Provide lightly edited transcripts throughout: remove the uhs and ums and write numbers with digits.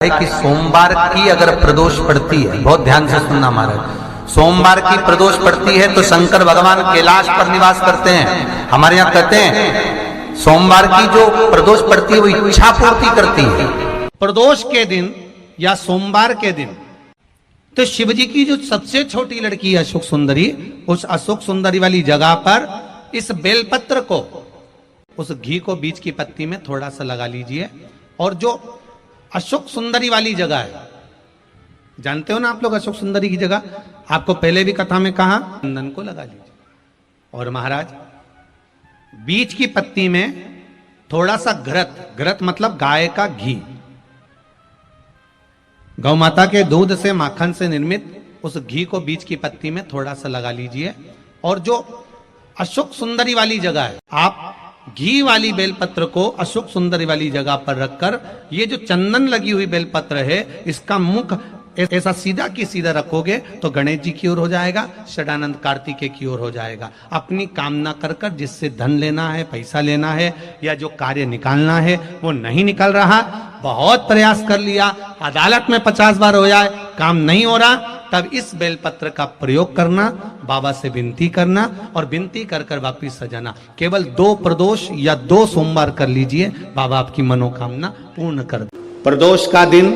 है कि सोमवार की अगर प्रदोष पड़ती है, बहुत ध्यान से सुनना महाराज, सोमवार की प्रदोष पड़ती है तो शंकर भगवान कैलाश पर निवास करते हैं। हमारे यहाँ कहते हैं सोमवार की जो प्रदोष पड़ती है वो इच्छा पूर्ति करती है। प्रदोष के दिन या सोमवार के दिन तो शिव जी की जो सबसे छोटी लड़की है अशोक सुंदरी, उस अशोक सुंदरी वाली जगह पर इस बेलपत्र को, उस घी को बीच की पत्ती में थोड़ा सा लगा लीजिए, और जो अशोक सुंदरी वाली जगह है, जानते हो ना आप लोग अशोक सुंदरी की जगह, आपको पहले भी कथा में कहा, चंदन को लगा लीजिए। और महाराज बीच की पत्ती में थोड़ा सा घृत, घृत मतलब गाय का घी, गौ माता के दूध से माखन से निर्मित उस घी को बीच की पत्ती में थोड़ा सा लगा लीजिए। और जो अशोक सुंदरी वाली जगह है, आप घी वाली बेलपत्र को अशोक सुंदरी वाली जगह पर रखकर ये जो चंदन लगी हुई बेलपत्र है, इसका मुख ऐसा सीधा की सीधा रखोगे तो गणेश जी की ओर हो जाएगा, षडानंद कार्तिकेय की ओर हो जाएगा। अपनी कामना कर कर जिससे धन लेना है, पैसा लेना है, या जो कार्य निकालना है वो नहीं निकल रहा, बहुत प्रयास कर लिया, अदालत में 50 बार हो जाए, काम नहीं हो रहा, तब इस बेलपत्र का प्रयोग करना, बाबा से विनती करना और विनती कर कर वापिस सजाना। केवल 2 प्रदोष या 2 सोमवार कर लीजिए, बाबा आपकी मनोकामना पूर्ण कर दे। प्रदोष का दिन,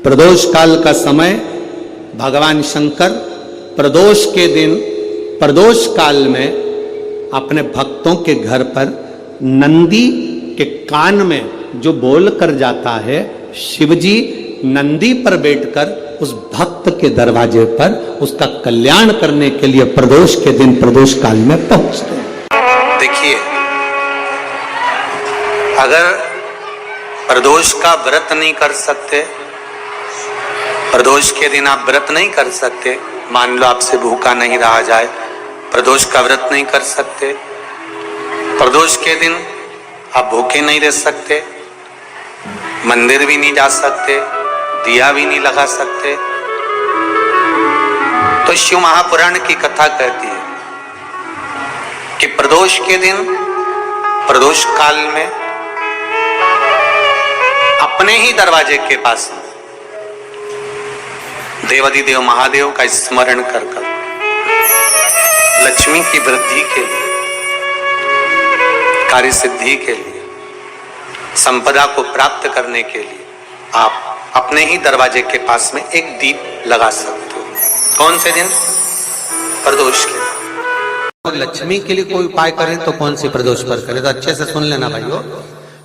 प्रदोष काल का समय, भगवान शंकर प्रदोष के दिन, प्रदोष काल में अपने भक्तों के घर पर नंदी के कान में जो बोल कर जाता है, शिवजी नंदी पर बैठकर उस भक्त के दरवाजे पर उसका कल्याण करने के लिए प्रदोष के दिन, प्रदोष काल में पहुंचते हैं। देखिए, अगर प्रदोष का व्रत नहीं कर सकते, प्रदोष के दिन आप व्रत नहीं कर सकते, मान लो आपसे भूखा नहीं रहा जाए, प्रदोष का व्रत नहीं कर सकते, प्रदोष के दिन आप भूखे नहीं रह सकते, मंदिर भी नहीं जा सकते, दिया भी नहीं लगा सकते, तो शिव महापुराण की कथा कहती है कि प्रदोष के दिन, प्रदोष काल में अपने ही दरवाजे के पास देवाधिदेव महादेव का स्मरण कर कर लक्ष्मी की वृद्धि के लिए, कार्य सिद्धि के लिए, संपदा को प्राप्त करने के लिए आप अपने ही दरवाजे के पास में एक दीप लगा सकते हो। कौन से दिन? प्रदोष के। तो लक्ष्मी के लिए कोई उपाय करें तो कौन सी प्रदोष पर करें? तो अच्छे से सुन लेना भाइयों,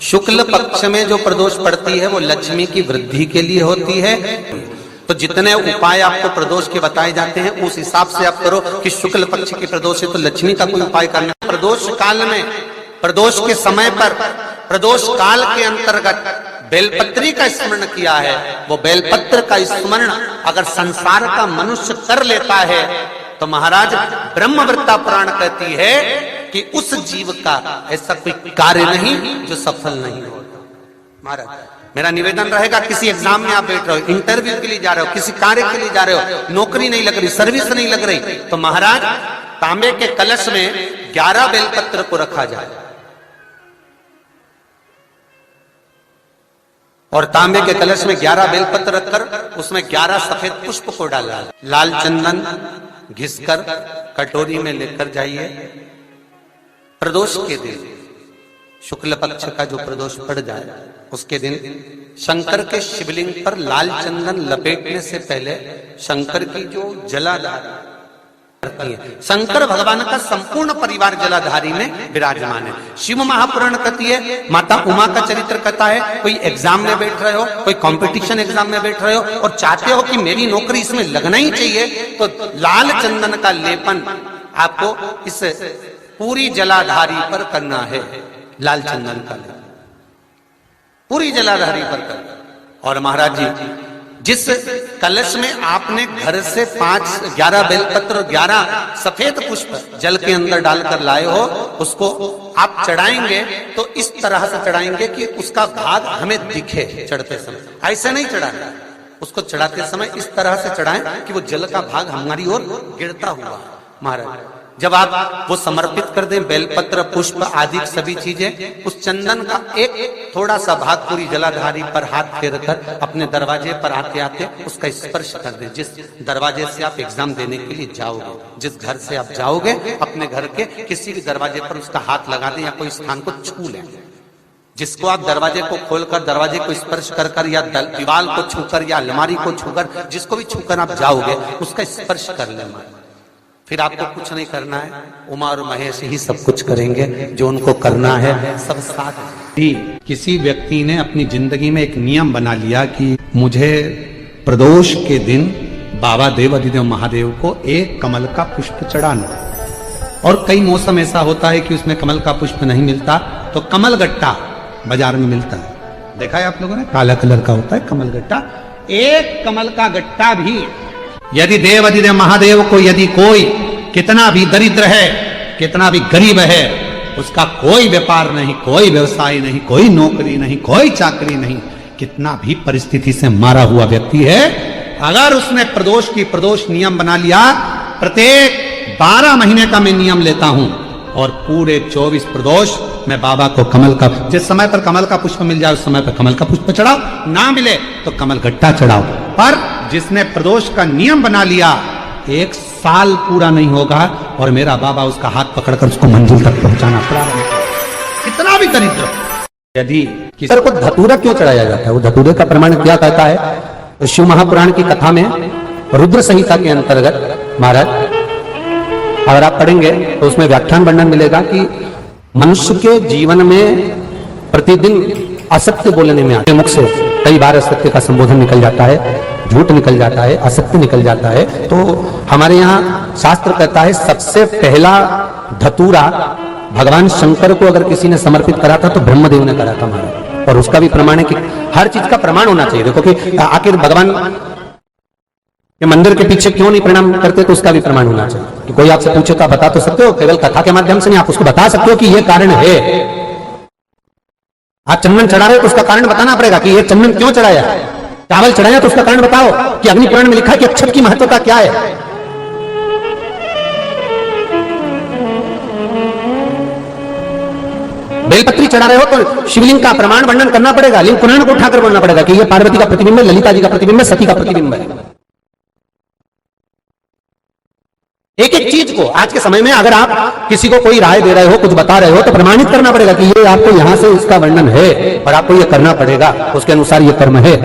शुक्ल पक्ष में जो प्रदोष पड़ती है वो लक्ष्मी की वृद्धि के लिए होती है। तो जितने उपाय आपको प्रदोष के बताए जाते हैं उस हिसाब से आप करो कि शुक्ल पक्ष की प्रदोष है तो लक्ष्मी का कोई उपाय करना। प्रदोष काल में, प्रदोष के समय पर, प्रदोष काल के अंतर्गत बेलपत्री का स्मरण किया है, वो बेलपत्र का स्मरण अगर संसार का मनुष्य कर लेता है तो महाराज ब्रह्मवृत्ता पुराण कहती है कि उस जीव का ऐसा कोई कार्य नहीं जो सफल नहीं होता। महाराज मेरा निवेदन रहेगा, किसी एग्जाम में आप बैठ रहे हो, इंटरव्यू के लिए जा रहे हो, किसी कार्य के लिए जा रहे हो, नौकरी नहीं लग रही, सर्विस नहीं लग रही, तो महाराज तांबे के कलश में 11 बेलपत्र को रखा जाए और तांबे के कलश में 11 बेलपत्र रखकर उसमें 11 सफेद पुष्प को डाला, लाल चंदन घिसकर कटोरी में लेकर जाइए। प्रदोष के दिन, शुक्ल पक्ष का जो प्रदोष पड़ जाए उसके दिन शंकर के शिवलिंग पर लाल चंदन लपेटने से पहले शंकर की जो जलाधारी करती है, शंकर भगवान का संपूर्ण परिवार जलाधारी में विराजमान है। शिव महापुराण कहती है, माता उमा का चरित्र कहता है, कोई एग्जाम में बैठ रहे हो, कोई कंपटीशन एग्जाम में बैठ रहे हो और चाहते हो कि मेरी नौकरी इसमें लगना ही चाहिए, तो लाल चंदन का लेपन आपको इस पूरी जलाधारी पर करना है। लाल चंदन का लेपन पूरी जलाधारी पर कर। और महाराज जी जिस कलश में आपने घर से 11 बेलपत्र और 11 सफेद पुष्प जल के अंदर डालकर लाए हो, उसको आप चढ़ाएंगे तो इस तरह से चढ़ाएंगे कि उसका भाग हमें दिखे चढ़ते समय, ऐसे नहीं चढ़ाना, उसको चढ़ाते समय इस तरह से चढ़ाएं कि वो जल का भाग हमारी ओर गिरता हुआ। महाराज जब आप वो समर्पित कर दें, बेलपत्र पुष्प आदि सभी चीजें, उस चंदन का एक थोड़ा सा भाग पूरी जलाधारी पर हाथ फेर कर अपने दरवाजे पर आते आते उसका स्पर्श कर दें। जिस दरवाजे से आप एग्जाम देने के लिए जाओगे, जिस घर से आप जाओगे, अपने घर के किसी भी दरवाजे पर उसका हाथ लगा दें या कोई स्थान को छू लें। जिसको आप दरवाजे को खोलकर, दरवाजे को स्पर्श कर कर या दीवार को छूकर या अलमारी को छूकर, जिसको भी छूकर आप जाओगे उसका स्पर्श कर लेना। फिर आपको कुछ नहीं करना है, उमा और महेश ही सब कुछ करेंगे, जो उनको करना है सब साथ। किसी व्यक्ति ने अपनी जिंदगी में एक नियम बना लिया कि मुझे प्रदोष के दिन बाबा देव अधिदेव महादेव को एक कमल का पुष्प चढ़ाना। और कई मौसम ऐसा होता है कि उसमें कमल का पुष्प नहीं मिलता, तो कमल गट्टा बाजार में मिलता है, देखा है आप लोगों ने, काला कलर का होता है कमल गट्टा। एक कमल का गट्टा भी यदि देव अधिदेव महादेव को, यदि कोई कितना भी दरिद्र है, कितना भी गरीब है, उसका कोई व्यापार नहीं, कोई व्यवसाय नहीं, कोई नौकरी नहीं, कोई चाकरी नहीं, कितना भी परिस्थिति से मारा हुआ व्यक्ति है, अगर उसने प्रदोष नियम बना लिया, प्रत्येक 12 महीने का मैं नियम लेता हूं और पूरे 24 प्रदोष मैं बाबा को कमल का, जिस समय पर कमल का पुष्प मिल जाए उस समय पर कमल का पुष्प चढ़ाओ, ना मिले तो कमल गट्टा चढ़ाओ। पर जिसने प्रदोष का नियम बना लिया, 1 साल पूरा नहीं होगा और मेरा बाबा उसका हाथ पकड़कर उसको मंजिल तक पहुंचाना प्रारंभ करेगा, कितना भी दरिद्र। यदि किसी को धतूरा क्यों चढ़ाया जाता है, वो धतूरे का प्रमाण क्या कहता है? तो शिव महापुराण की कथा में रुद्र संहिता के अंतर्गत महाराज, अगर आप पढ़ेंगे तो उसमें व्याख्यान वर्णन मिलेगा कि मनुष्य के जीवन में प्रतिदिन असत्य बोलने में आते मुख से कई बार असत्य का संबोधन निकल जाता है, झूठ निकल जाता है, असत्य निकल जाता है। तो हमारे यहाँ शास्त्र कहता है सबसे पहला धतूरा भगवान शंकर को अगर किसी ने समर्पित करा था तो ब्रह्मदेव ने करा था महाराज। और उसका भी प्रमाण है कि हर चीज का प्रमाण होना चाहिए। देखो कि आखिर भगवान के मंदिर के पीछे क्यों नहीं प्रणाम करते, तो उसका भी प्रमाण होना चाहिए। कि कोई आपसे पूछे तो आप बता तो सकते हो, केवल कथा के माध्यम से नहीं, आप उसको बता सकते हो कि ये कारण है। आप चंदन चढ़ा रहे हो तो उसका कारण बताना पड़ेगा कि ये चंदन क्यों चढ़ाया, चावल चढ़ाया तो उसका कारण बताओ कि अग्नि पुराण में लिखा है कि अक्षत की महत्वता क्या है। बेलपत्री चढ़ा रहे हो तो शिवलिंग का प्रमाण वर्णन करना पड़ेगा, लिंग पुराण को उठाकर बोलना पड़ेगा कि ये पार्वती का प्रतिबिंब है, ललिता जी का प्रतिबिंब है, सती का प्रतिबिंब है। एक एक चीज को आज के समय में अगर आप किसी को कोई राय दे रहे हो, कुछ बता रहे हो, तो प्रमाणित करना पड़ेगा कि ये आपको यहां से इसका वर्णन है और आपको ये करना पड़ेगा, उसके अनुसार ये कर्म है।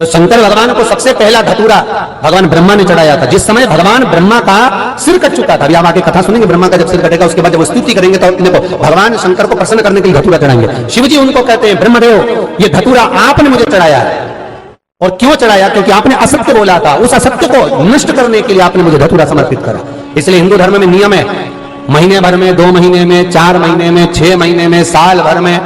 तो शंकर भगवान को सबसे पहला धतूरा भगवान ब्रह्मा ने चढ़ाया था। जिस समय भगवान ब्रह्मा का सिर कट चुका था, अभी आप आगे कथा सुनेंगे, ब्रह्मा का जब सिर कटेगा उसके बाद जब स्तुति करेंगे तो अपने को भगवान शंकर को प्रसन्न करने के लिए धतूरा चढ़ाएंगे। शिव जी उनको कहते हैं, ब्रह्मदेव ये धतूरा आपने मुझे चढ़ाया है। और क्यों चढ़ाया? क्योंकि आपने असत्य बोला था, उस असत्य को नष्ट करने के लिए आपने मुझे धतूरा समर्पित करा। इसलिए हिंदू धर्म में नियम है, महीने भर में, 2 महीने में, 4 महीने में, 6 महीने में, साल भर में,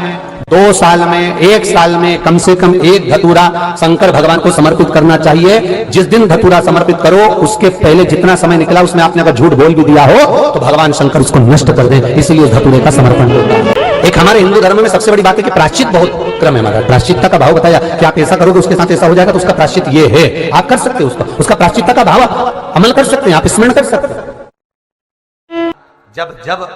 2 साल में, 1 साल में कम से कम 1 धतूरा शंकर भगवान को समर्पित करना चाहिए। जिस दिन धतूरा समर्पित करो उसके पहले जितना समय निकला उसमें आपने अगर झूठ बोल भी दिया हो तो भगवान शंकर उसको नष्ट कर दे, इसलिए धतूरे का समर्पण होता है। एक हमारे हिंदू धर्म में सबसे बड़ी बात है कि प्रायश्चित बहुत क्रम है हमारा। प्रायश्चित्ता का भाव बताया कि आप ऐसा करोगे उसके साथ ऐसा हो जाएगा, तो उसका प्रायश्चित ये है, आप कर सकते हो उसका प्रायश्चित्ता का भाव अमल कर सकते हैं, आप स्मरण कर सकते हैं। जब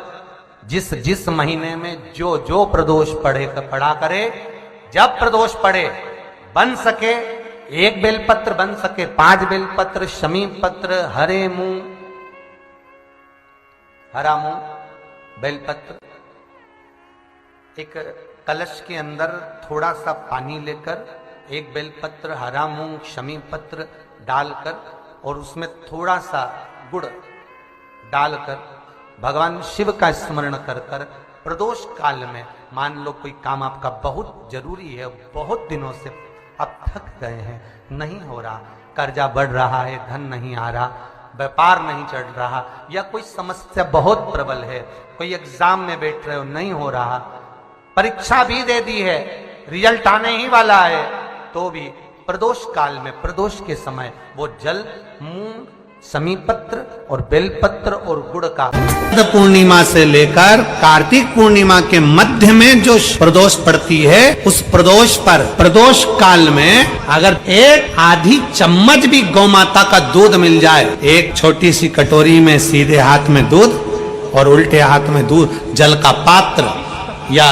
जिस महीने में जो प्रदोष पढ़ा करे, जब प्रदोष पढ़े, बन सके 1 बेलपत्र, बन सके 5 बेलपत्र, शमी पत्र, हरे मुंह, हरा मुंह बेलपत्र, एक कलश के अंदर थोड़ा सा पानी लेकर 1 बेलपत्र, हरा मूंग, शमी पत्र डालकर और उसमें थोड़ा सा गुड़ डालकर भगवान शिव का स्मरण कर कर प्रदोष काल में, मान लो कोई काम आपका बहुत जरूरी है, बहुत दिनों से अब थक गए हैं, नहीं हो रहा, कर्जा बढ़ रहा है, धन नहीं आ रहा, व्यापार नहीं चढ़ रहा, या कोई समस्या बहुत प्रबल है, कोई एग्जाम में बैठ रहे हो नहीं हो रहा, परीक्षा भी दे दी है, रिजल्ट आने ही वाला है, तो भी प्रदोष काल में, प्रदोष के समय वो जल मूंग समीपत्र और बेलपत्र और गुड़ का पूर्णिमा से लेकर कार्तिक पूर्णिमा के मध्य में जो प्रदोष पड़ती है, उस प्रदोष पर प्रदोष काल में अगर एक आधी चम्मच भी गौ माता का दूध मिल जाए, एक छोटी सी कटोरी में सीधे हाथ में दूध और उल्टे हाथ में दूध, जल का पात्र या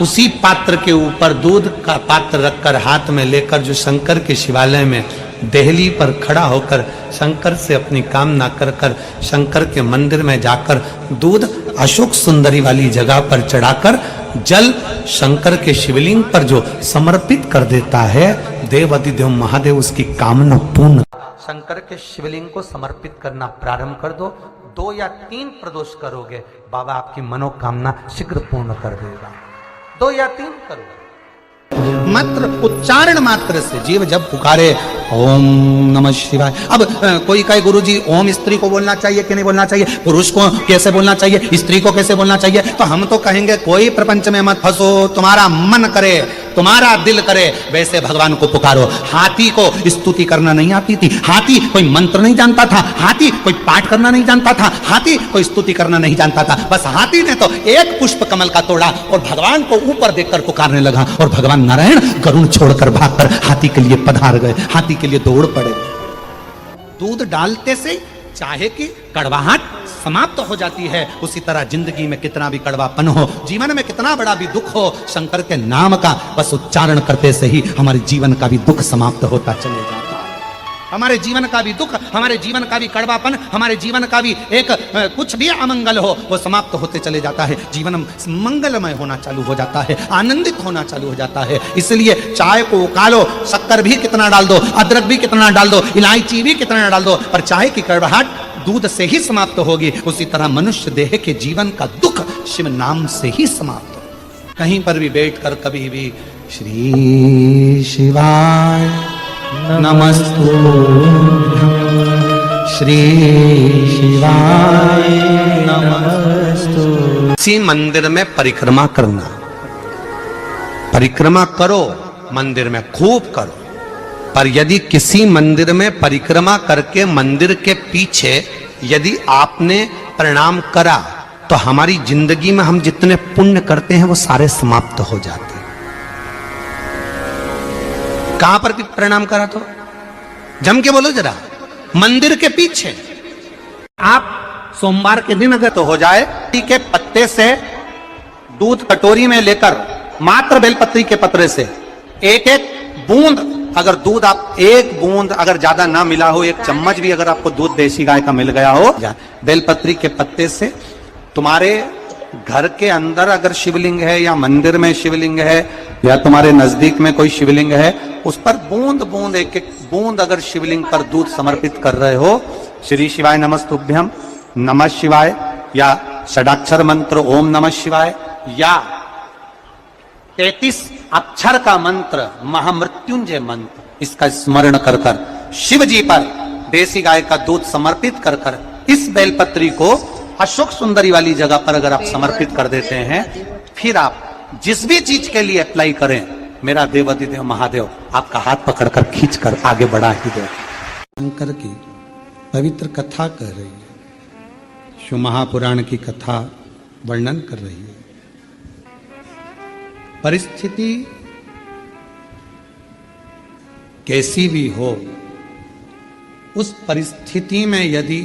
उसी पात्र के ऊपर दूध का पात्र रखकर हाथ में लेकर जो शंकर के शिवालय में देहली पर खड़ा होकर शंकर से अपनी कामना कर कर शंकर के मंदिर में जाकर दूध अशोक सुंदरी वाली जगह पर चढ़ाकर जल शंकर के शिवलिंग पर जो समर्पित कर देता है, देव अधिदेव महादेव उसकी कामना पूर्ण। शंकर के शिवलिंग को समर्पित करना प्रारंभ कर दो। 2 या 3 प्रदोष करोगे, बाबा आपकी मनोकामना शीघ्र पूर्ण कर देगा। 2 या 3 करोगे। मात्र उच्चारण मात्र से जीव जब पुकारे ओम नमः शिवाय। अब कोई कहे गुरुजी ओम स्त्री को बोलना चाहिए कि नहीं बोलना चाहिए, पुरुष को कैसे बोलना चाहिए, स्त्री को कैसे बोलना चाहिए, तो हम तो कहेंगे कोई प्रपंच में मत फंसो, तुम्हारा मन करे, तुम्हारा दिल करे वैसे भगवान को पुकारो। हाथी को स्तुति करना नहीं आती थी, हाथी कोई मंत्र नहीं जानता था, हाथी कोई पाठ करना नहीं जानता था, हाथी कोई स्तुति करना नहीं जानता था, बस हाथी ने तो एक पुष्प कमल का तोड़ा और भगवान को ऊपर देखकर पुकारने लगा और भगवान नारायण गरुण छोड़कर भागकर हाथी के लिए पधार गए, हाथी के लिए दौड़ पड़े। दूध डालते से चाहे कि कड़वाहट समाप्त हो जाती है, उसी तरह जिंदगी में कितना भी कड़वापन हो, जीवन में कितना बड़ा भी दुख हो, शंकर के नाम का बस उच्चारण करते से ही हमारे जीवन का भी दुख समाप्त होता चले जाता है। हमारे जीवन का भी दुख, हमारे जीवन का भी कड़वापन, हमारे जीवन का भी एक कुछ भी अमंगल हो, वो समाप्त होते चले जाता है। जीवन मंगलमय होना चालू हो जाता है, आनंदित होना चालू हो जाता है। इसलिए चाय को उकालो, शक्कर भी कितना डाल दो, अदरक भी कितना डाल दो, इलायची भी कितना डाल दो, पर चाय की कड़वाहट दूध से ही समाप्त होगी। उसी तरह मनुष्य देह के जीवन का दुख शिव नाम से ही समाप्त हो। कहीं पर भी बैठकर कभी भी श्री शिवाय नमस्तुभ्यं, श्री शिवाय नमस्तुभ्यं। इसी मंदिर में परिक्रमा करना, परिक्रमा करो, मंदिर में खूब करो, पर यदि किसी मंदिर में परिक्रमा करके मंदिर के पीछे यदि आपने प्रणाम करा तो हमारी जिंदगी में हम जितने पुण्य करते हैं वो सारे समाप्त हो जाते हैं। कहां पर भी प्रणाम करा तो जम के बोलो जरा, मंदिर के पीछे। आप सोमवार के दिन अगर तो हो जाए के पत्ते से दूध कटोरी में लेकर मात्र बेलपत्री के पत्रे से एक एक बूंद, अगर दूध आप एक बूंद अगर ज्यादा ना मिला हो, 1 चम्मच भी अगर आपको दूध देसी गाय का मिल गया हो, बेलपत्री के पत्ते से तुम्हारे घर के अंदर अगर शिवलिंग है या मंदिर में शिवलिंग है या तुम्हारे नजदीक में कोई शिवलिंग है, उस पर बूंद बूंद एक एक बूंद अगर शिवलिंग पर दूध समर्पित कर रहे हो, श्री शिवाय नमस्तुभ्यम, नमः शिवाय या षडाक्षर मंत्र ओम नमः शिवाय या 33 अक्षर का मंत्र महामृत्युंजय मंत्र, इसका स्मरण कर कर शिव जी पर देसी गाय का दूध समर्पित कर कर इस बेलपत्री को अशोक सुंदरी वाली जगह पर अगर आप समर्पित कर देते हैं, फिर आप जिस भी चीज के लिए अप्लाई करें, मेरा देव अधिदेव महादेव आपका हाथ पकड़कर खींचकर आगे बढ़ा ही दे। शंकर की पवित्र कथा कह रही है, शिव महापुराण की कथा वर्णन कर रही है। परिस्थिति कैसी भी हो, उस परिस्थिति में यदि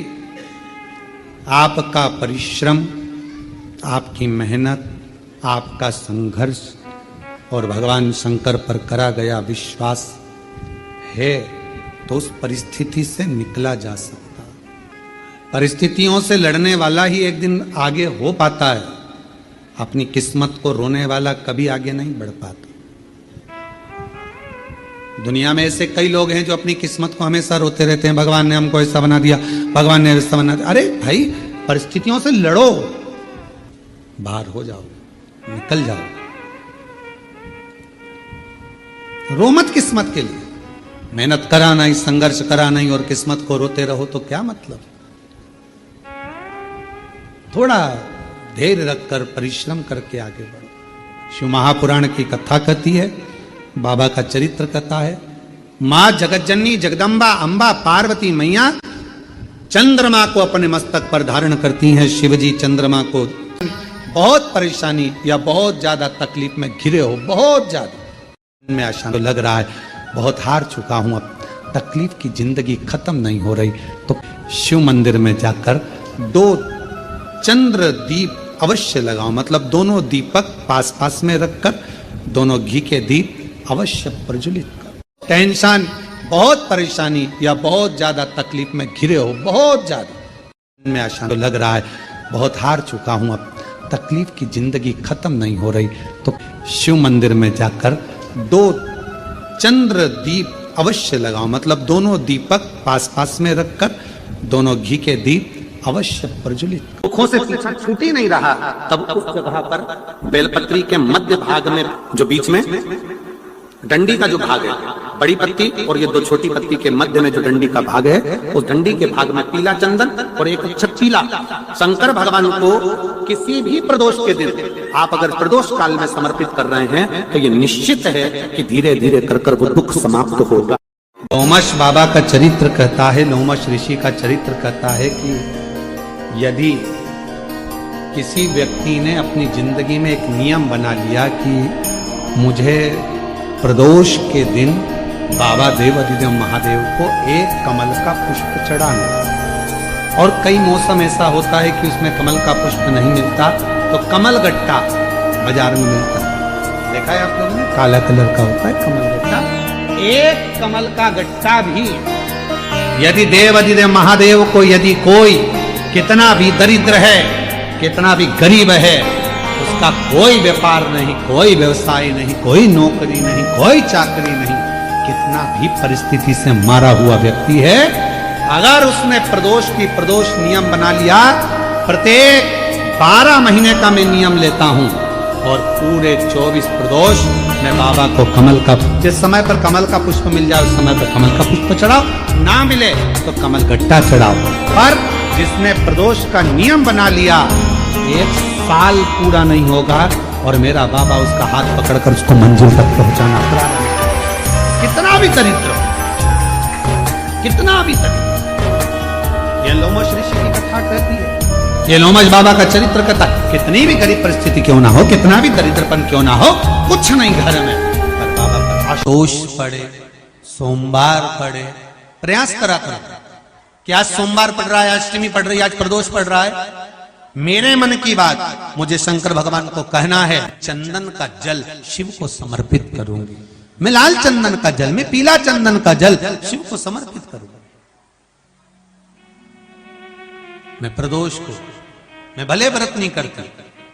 आपका परिश्रम, आपकी मेहनत, आपका संघर्ष और भगवान शंकर पर करा गया विश्वास है, तो उस परिस्थिति से निकला जा सकता है। परिस्थितियों से लड़ने वाला ही एक दिन आगे हो पाता है, अपनी किस्मत को रोने वाला कभी आगे नहीं बढ़ पाता। दुनिया में ऐसे कई लोग हैं जो अपनी किस्मत को हमेशा रोते रहते हैं, भगवान ने हमको ऐसा बना दिया, भगवान ने ऐसा बना दिया। अरे भाई, परिस्थितियों से लड़ो, बाहर हो जाओ, निकल जाओ, रो मत किस्मत के लिए। मेहनत करा नहीं, संघर्ष करा नहीं और किस्मत को रोते रहो तो क्या मतलब। थोड़ा धैर्य रखकर परिश्रम करके आगे बढ़ो। शिव महापुराण की कथा कहती है, बाबा का चरित्र कथा है। मां जगतजननी जगदम्बा अंबा पार्वती मैया चंद्रमा को अपने मस्तक पर धारण करती हैं। शिवजी चंद्रमा को बहुत परेशानी या बहुत ज्यादा तकलीफ में घिरे हो, बहुत ज्यादा में अशांत तो लग रहा है, बहुत हार चुका हूं, अब तकलीफ की जिंदगी खत्म नहीं हो रही, तो शिव मंदिर में जाकर 2 चंद्र दीप अवश्य लगाओ। मतलब दोनों दीपक पास पास में रखकर दोनों घी के दीप अवश्य प्रज्वलित करो। टेंशन, बहुत परेशानी या बहुत ज्यादा तकलीफ में घिरे हो, बहुत ज्यादा में अशांत तो लग रहा है, बहुत हार चुका हूं, अब तकलीफ की जिंदगी खत्म नहीं हो रही, तो शिव मंदिर में जाकर 2 चंद्र दीप अवश्य लगाओ। मतलब दोनों दीपक पास पास में रखकर दोनों घी के दीप अवश्य प्रज्वलित। दुखों से पीछा छूट ही नहीं रहा, तब उस जगह पर बेलपत्री के मध्य भाग में, जो बीच में डंडी का जो भाग है, बड़ी पत्ती और ये 2 छोटी पत्ती के मध्य में जो डंडी का भाग है, उस डंडी के भाग में पीला चंदन और एक अक्षत पीला। शंकर भगवान को किसी भी प्रदोष के दिन आप अगर प्रदोष काल में समर्पित कर रहे हैं तो ये निश्चित है कि धीरे धीरे कर वो दुख समाप्त होगा। लोमश बाबा का चरित्र कहता है, लोमश ऋषि का चरित्र कहता है कि यदि किसी व्यक्ति ने अपनी जिंदगी में एक नियम बना लिया कि मुझे प्रदोष के दिन बाबा देवाधिदेव महादेव को एक कमल का पुष्प चढ़ाना, और कई मौसम ऐसा होता है कि उसमें कमल का पुष्प नहीं मिलता, तो कमल गट्टा बाजार में मिलता है, देखा है आप लोगों ने, काला कलर का होता है कमल गट्टा। एक कमल का गट्टा भी यदि देवाधिदेव महादेव को, यदि कोई कितना भी दरिद्र है, कितना भी गरीब है, उसका कोई व्यापार नहीं, कोई व्यवसाय नहीं, कोई नौकरी नहीं, कोई चाकरी नहीं, कितना भी परिस्थिति से मारा हुआ व्यक्ति है, अगर उसने प्रदोष नियम बना लिया, प्रत्येक 12 महीने का मैं नियम लेता हूं और पूरे 24 प्रदोष मैं बाबा को कमल का, जिस समय पर कमल का पुष्प मिल जाए उस समय पर कमल का पुष्प चढ़ाओ, ना मिले तो कमल गट्टा चढ़ाओ। पर जिसने प्रदोष का नियम बना लिया, 1 साल पूरा नहीं होगा और मेरा बाबा उसका हाथ पकड़कर उसको मंजिल तक पहुंचाना पड़ा। कितना भी दरिद्र, कितना भी दरिद्र, ये लोमश ऋषि की कथा कहती है, ये लोमश बाबा का चरित्र कहता है, कितनी भी गरीब परिस्थिति क्यों ना हो, कितना भी दरिद्रपन क्यों ना हो, कुछ नहीं घर में, पर बाबा पर आशोष पड़े, सोमवार पड़े, प्रयास करा करो कि आज सोमवार पड़ रहा है, आज अष्टमी पड़ रही है, आज प्रदोष पड़ रहा है, मेरे मन की बात मुझे शंकर भगवान को कहना है, चंदन का जल शिव को समर्पित करूंगी, मैं लाल चंदन का जल, मैं पीला चंदन का जल शिव को समर्पित करूंगा। मैं प्रदोष को, मैं भले व्रत नहीं करती,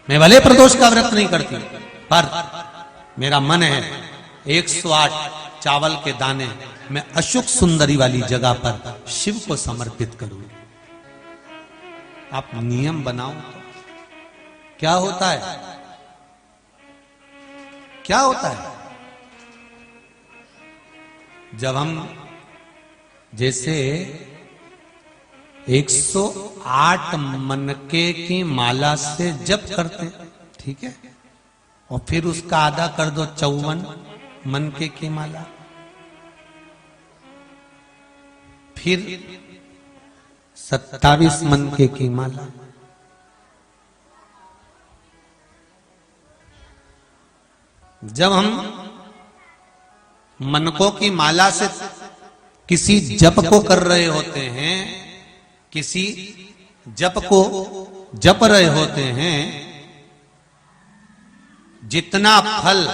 मैं भले प्रदोष का व्रत नहीं करती, पर मेरा मन है 108 चावल के दाने मैं अशोक सुंदरी वाली जगह पर शिव को समर्पित करूंगी। आप नियम बनाओ तो क्या होता है, क्या होता है, जब हम जैसे 108 मनके की माला से जप करते, ठीक है, और फिर उसका आधा कर दो 54 मनके की माला, फिर 27 मनके की माला, जब हम मनकों की माला से किसी जप को कर रहे होते हैं, किसी जप को जप रहे होते हैं, जितना फल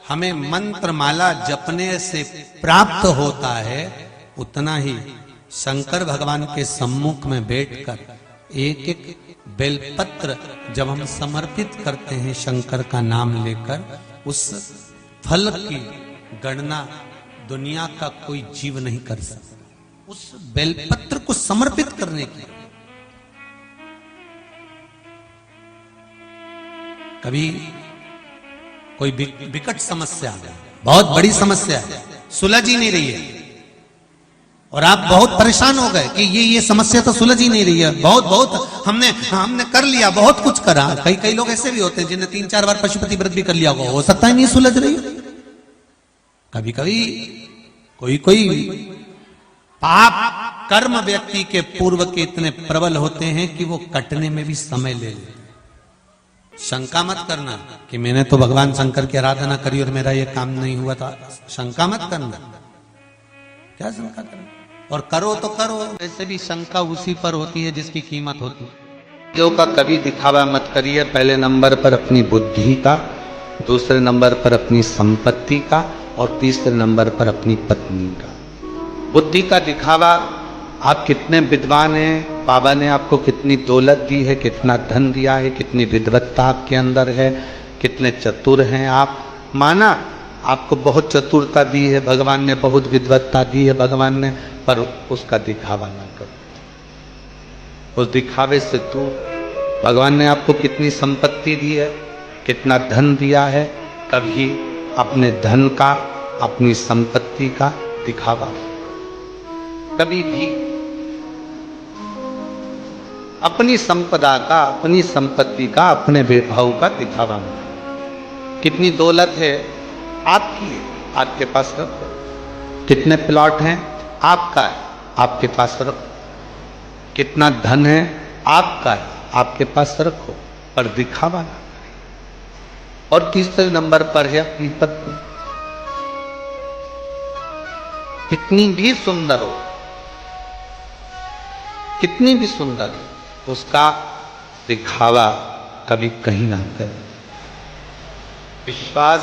हमें मंत्र माला जपने से प्राप्त होता है, उतना ही शंकर भगवान के सम्मुख में बैठकर एक एक बेलपत्र जब हम समर्पित करते हैं शंकर का नाम लेकर, उस फल की गणना दुनिया का कोई जीव नहीं कर सकता। उस बेलपत्र को समर्पित करने की, कभी कोई विकट समस्या, बहुत बड़ी समस्या सुलझ ही नहीं रही है और आप बहुत परेशान हो गए कि ये समस्या तो सुलझ ही नहीं रही है, बहुत हमने कर लिया, बहुत कुछ करा। कई लोग ऐसे भी होते हैं जिन्हें 3-4 बार पशुपति व्रत भी कर लिया होगा, हो सकता है नहीं सुलझ रही है। कभी कभी कोई पाप कर्म व्यक्ति के पूर्व के इतने प्रबल होते हैं कि वो कटने में भी समय ले लेते। शंका मत करना कि मैंने तो भगवान शंकर की आराधना करी और मेरा ये काम नहीं हुआ था। शंका मत करना, क्या शंका करना, और करो तो करो। वैसे भी शंका उसी पर होती है जिसकी कीमत होती है। जो का कभी दिखावा मत करिए। पहले नंबर पर अपनी बुद्धि का, दूसरे नंबर पर अपनी संपत्ति का, और तीसरे नंबर पर अपनी पत्नी का। बुद्धि का दिखावा, आप कितने विद्वान हैं, बाबा ने आपको कितनी दौलत दी है, कितना धन दिया है, कितनी विद्वत्ता आपके अंदर है, कितने चतुर हैं आप। माना आपको बहुत चतुरता दी है भगवान ने, बहुत विद्वत्ता दी है भगवान ने, पर उसका दिखावा ना करो। उस दिखावे से तू, भगवान ने आपको कितनी संपत्ति दी है, कितना धन दिया है, कभी अपने धन का, अपनी संपत्ति का दिखावा कभी भी, अपनी संपदा का, अपनी संपत्ति का, अपने वैभव का दिखावा नहीं। कितनी दौलत है आपकी, आपके पास रखो। कितने प्लॉट हैं आपका है, आपके पास रखो। कितना धन है आपका है, आपके पास रखो, पर दिखावा ना। और तीसरे नंबर पर है अपनी पत्नी। कितनी भी सुंदर हो, कितनी भी सुंदर, उसका दिखावा कभी कहीं ना करे। विश्वास,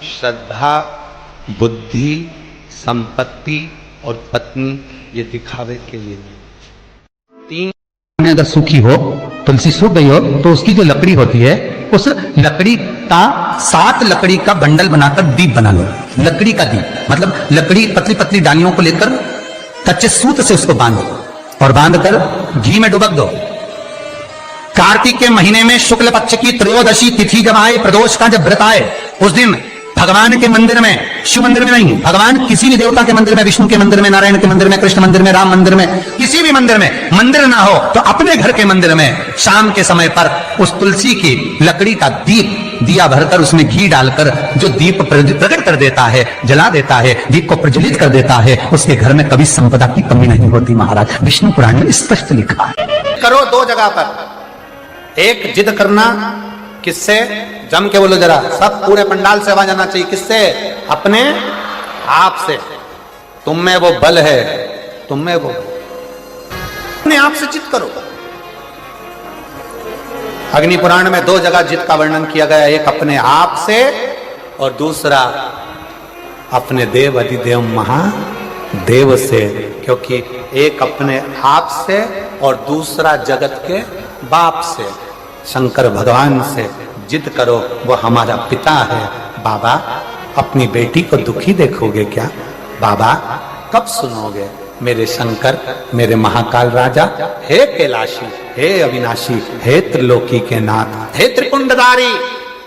श्रद्धा, बुद्धि, संपत्ति और पत्नी, ये दिखावे के लिए नहीं। तीन, अगर सूखी हो, तुलसी सूख गई हो, तो उसकी जो लकड़ी होती है, उस लकड़ी का 7 लकड़ी का बंडल बनाकर दीप बना लो। लकड़ी का दीप मतलब लकड़ी, पतली पतली डालियों को लेकर कच्चे सूत से उसको बांधो और बांधकर घी में डुबक दो। कार्तिक के महीने में शुक्ल पक्ष की त्रयोदशी तिथि जब आए, प्रदोष का जब व्रत आए, उस दिन भगवान के मंदिर में, शिव मंदिर में नहीं, भगवान किसी भी देवता के मंदिर में, विष्णु के मंदिर में, नारायण के मंदिर में, कृष्ण मंदिर में, राम मंदिर में, किसी भी मंदिर में, मंदिर ना हो तो अपने घर के मंदिर में शाम के समय पर उस तुलसी की लकड़ी का दीप, दिया भरकर उसमें घी डालकर जो दीप प्रकट कर देता है, जला देता है, दीप को प्रज्वलित कर देता है, उसके घर में कभी संपदा की कमी नहीं होती। महाराज, विष्णु पुराण में स्पष्ट लिखा है। करो दो जगह पर। एक, जिद करना, किससे? जम के बोलो जरा, सब पूरे पंडाल से आवाज आना चाहिए। किससे? अपने आप से। तुम में वो बल है, तुम में वो, अपने आप से जिद करो। अग्नि पुराण में 2 जगह जिद का वर्णन किया गया, एक अपने आप से और दूसरा अपने देव अधिदेव महादेव से। क्योंकि एक अपने आप से और दूसरा जगत के बाप से, शंकर भगवान से जिद करो। वो हमारा पिता है। बाबा, अपनी बेटी को दुखी देखोगे क्या? बाबा, कब सुनोगे? मेरे शंकर, मेरे महाकाल राजा, हे कैलाशी, हे अविनाशी, हे त्रिलोकी के नाथ, हे त्रिपुंडधारी,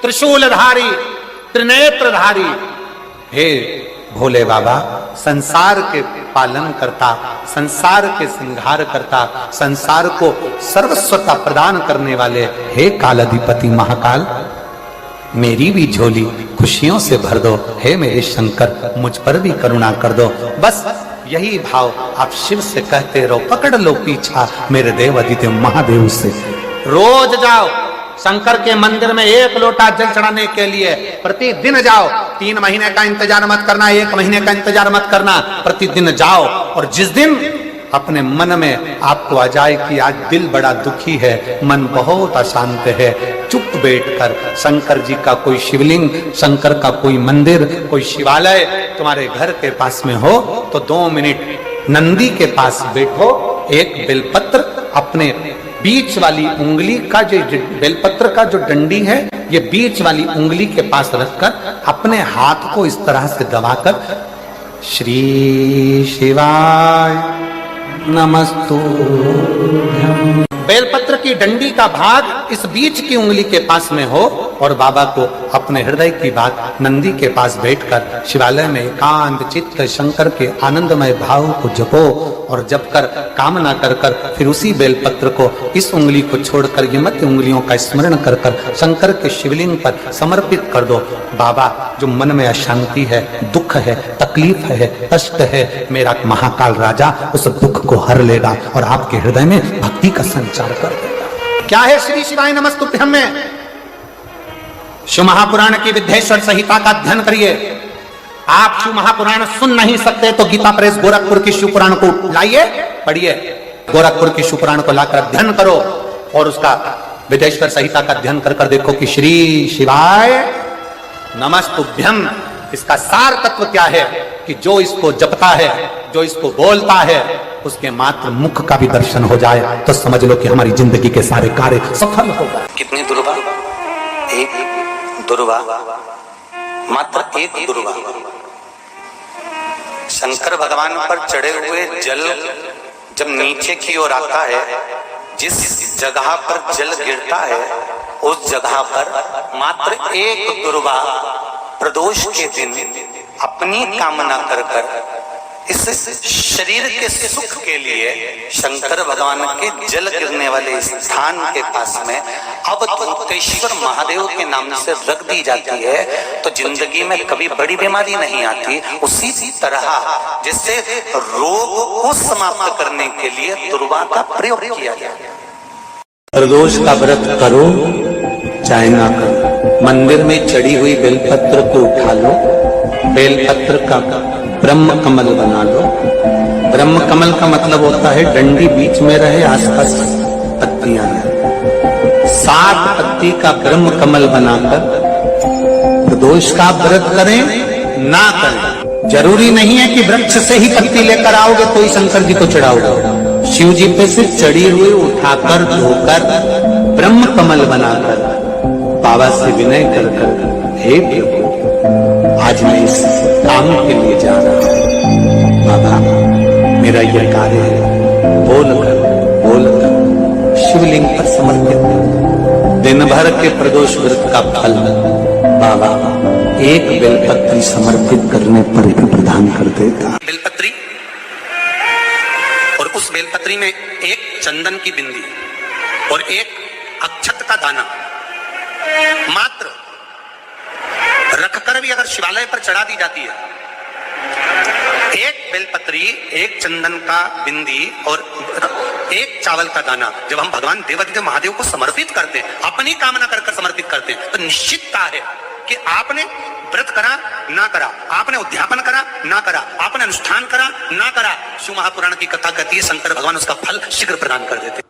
त्रिशूलधारी, त्रिनेत्रधारी, हे भोले बाबा, संसार के पालन करता, संसार के संहार करता, संसार को सर्वस्वता प्रदान करने वाले, हे कालाधिपति महाकाल, मेरी भी झोली खुशियों से भर दो। हे मेरे शंकर, मुझ पर भी करुणा कर दो। बस यही भाव आप शिव से कहते रहो। पकड़ लो पीछा मेरे देव अधिदेव महादेव से। रोज जाओ शंकर के मंदिर में 1 लोटा जल चढ़ाने के लिए, प्रतिदिन जाओ। 3 महीने का इंतजार मत करना, 1 महीने का इंतजार मत करना, प्रतिदिन जाओ। और जिस दिन अपने मन में आपको आ जाए कि आज दिल बड़ा दुखी है, मन बहुत अशांत है, चुप बैठकर शंकर जी का कोई शिवलिंग, शंकर का कोई मंदिर, कोई शिवालय तुम्हारे घर के पास में हो तो 2 मिनट नंदी के पास बैठो। एक बेलपत्र अपने बीच वाली उंगली का, जो बेलपत्र का जो डंडी है, ये बीच वाली उंगली के पास रखकर अपने हाथ को इस तरह से दबाकर श्री शिवाय नमस्तुभ्यं, बेलपत्र की डंडी का भाग इस बीच की उंगली के पास में हो और बाबा को अपने हृदय की बात नंदी के पास बैठकर शिवालय में एकांत चित्त शंकर के आनंदमय भाव को जपो और जप कर कामना कर कर फिर उसी बेलपत्र को इस उंगली को छोड़कर ये मध्य उंगलियों का स्मरण कर कर शंकर के शिवलिंग पर समर्पित कर दो। बाबा, जो मन में अशांति है, दुख है, तकलीफ है, कष्ट है, मेरा महाकाल राजा उस दुख को हर लेगा और आपके हृदय में भक्ति का संचार कर देगा। क्या है श्री शिवाय नमस्तुभ्यम में? शिव महापुराण की विद्येश्वर संहिता का अध्ययन करिए। आप शिव महापुराण सुन नहीं सकते तो गीता प्रेस गोरखपुर की शिव पुराण को लाइए, पढ़िए। गोरखपुर की शिव पुराण को लाकर अध्ययन करो और उसका विद्येश्वर संहिता का अध्ययन कर कर देखो कि श्री शिवाय नमस्तुभ्यम इसका सार तत्व क्या है कि जो इसको जपता है, जो इसको बोलता है, उसके मात्र मुख का भी दर्शन हो जाए तो समझ लो कि हमारी जिंदगी के सारे कार्य सफल हो गए। कितनी दुर्वा? एक दुर्वा, मात्र एक दुर्वा। शंकर भगवान पर चढ़े हुए जल जब नीचे की ओर आता है, जिस जगह पर जल गिरता है उस जगह पर मात्र एक दुर्वा प्रदोष के दिन अपनी कामना कर कर इस शरीर के सुख के लिए शंकर भगवान के जल गिरने वाले स्थान के पास में अवधूतेश्वर महादेव के नाम से रख दी जाती है तो जिंदगी में कभी बड़ी बीमारी नहीं आती। उसी तरह जिससे रोग को समाप्त करने के लिए दुर्वा का प्रयोग किया गया। प्रदोष का व्रत करो चाहे ना करो, मंदिर में चढ़ी हुई बेलपत्र को उठा लो, बेलपत्र का ब्रह्म कमल बना लो। ब्रह्म कमल का मतलब होता है डंडी बीच में रहे, आसपास पत्तियां रहे। 7 पत्ती का ब्रह्म कमल बनाकर प्रदोष का व्रत करें ना करें, जरूरी नहीं है कि वृक्ष से ही पत्ती लेकर आओगे तो ही शंकर जी को चढ़ाओगे। शिव जी पे से चढ़ी हुई उठाकर धोकर ब्रह्म कमल बनाकर बाबा से विनय कर कर, हे प्रभु आज मैं इस काम के लिए जा रहा हूं, बाबा मेरा यह कार्य है, बोल कर शिवलिंग पर समर्पित कर। दिन भर के प्रदोष व्रत का फल बाबा एक बेलपत्री समर्पित करने पर ही प्रदान कर देता। बेलपत्री और उस बेलपत्री में एक चंदन की बिंदी और एक अक्षत का दाना मात्र रखकर भी अगर शिवालय पर चढ़ा दी जाती है, एक बेलपत्री, एक चंदन का बिंदी और एक चावल का दाना जब हम भगवान देवाधिदेव महादेव को समर्पित करते हैं, अपनी कामना कर समर्पित करते हैं, तो निश्चितता है कि आपने व्रत करा ना करा, आपने उद्यापन करा ना करा, आपने अनुष्ठान करा ना करा, शिव महापुराण की कथा कहती है शंकर भगवान उसका फल शीघ्र प्रदान कर देते।